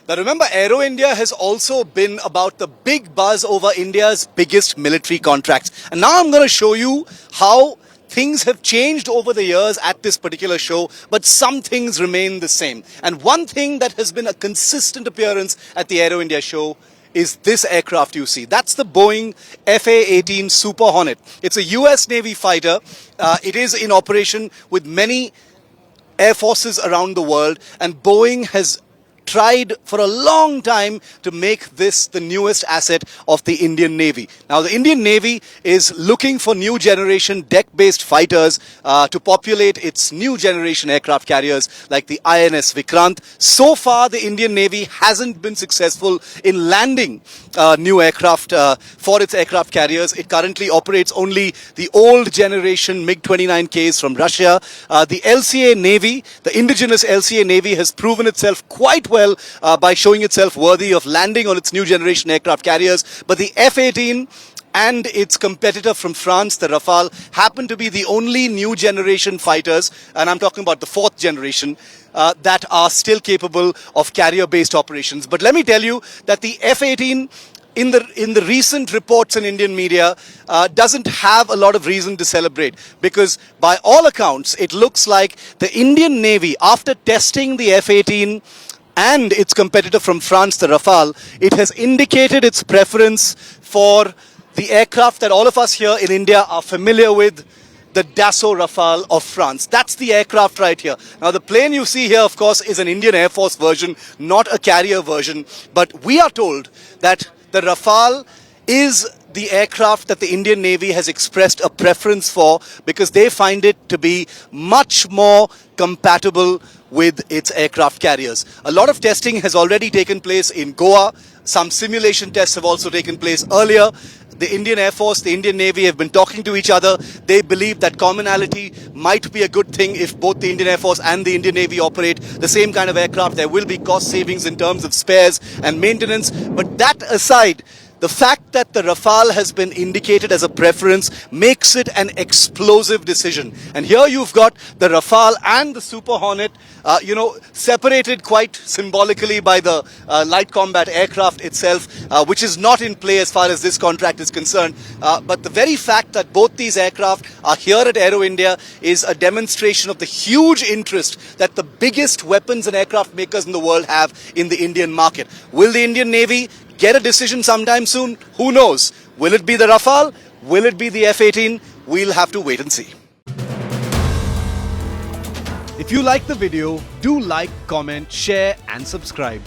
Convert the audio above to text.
Now remember, Aero India has also been about the big buzz over India's biggest military contracts. And now I'm going to show you how things have changed over the years at this particular show, but some things remain the same. And one thing that has been a consistent appearance at the Aero India show is this aircraft you see. That's the Boeing F18 Super Hornet. It's a US Navy fighter. It is in operation with many air forces around the world, and Boeing has tried for a long time to make this the newest asset of the Indian Navy. Now, the Indian Navy is looking for new generation deck-based fighters to populate its new generation aircraft carriers like the INS Vikrant. So far, the Indian Navy hasn't been successful in landing new aircraft for its aircraft carriers. It currently operates only the old generation MiG-29Ks from Russia. The LCA Navy, the indigenous LCA Navy, has proven itself quite well by showing itself worthy of landing on its new generation aircraft carriers. But the F-18 and its competitor from France, the Rafale, happen to be the only new generation fighters, and I'm talking about the fourth generation, that are still capable of carrier-based operations. But let me tell you that the F-18, in the recent reports in Indian media, doesn't have a lot of reason to celebrate, because by all accounts, it looks like the Indian Navy, after testing the F-18 and its competitor from France, the Rafale, it has indicated its preference for the aircraft that all of us here in India are familiar with, the Dassault Rafale of France. That's the aircraft right here. Now, the plane you see here, of course, is an Indian Air Force version, not a carrier version. But we are told that the Rafale is the aircraft that the Indian Navy has expressed a preference for, because they find it to be much more compatible with its aircraft carriers. A lot of testing has already taken place in Goa. Some simulation tests have also taken place earlier. The Indian Air Force, the Indian Navy have been talking to each other. They believe that commonality might be a good thing if both the Indian Air Force and the Indian Navy operate the same kind of aircraft. There will be cost savings in terms of spares and maintenance. But that aside, the fact that the Rafale has been indicated as a preference makes it an explosive decision. And here you've got the Rafale and the Super Hornet, separated quite symbolically by the light combat aircraft itself, which is not in play as far as this contract is concerned. But the very fact that both these aircraft are here at Aero India is a demonstration of the huge interest that the biggest weapons and aircraft makers in the world have in the Indian market. Will the Indian Navy get a decision sometime soon? Who knows? Will it be the Rafale? Will it be the F-18? We'll have to wait and see. If you like the video, do like, comment, share and subscribe.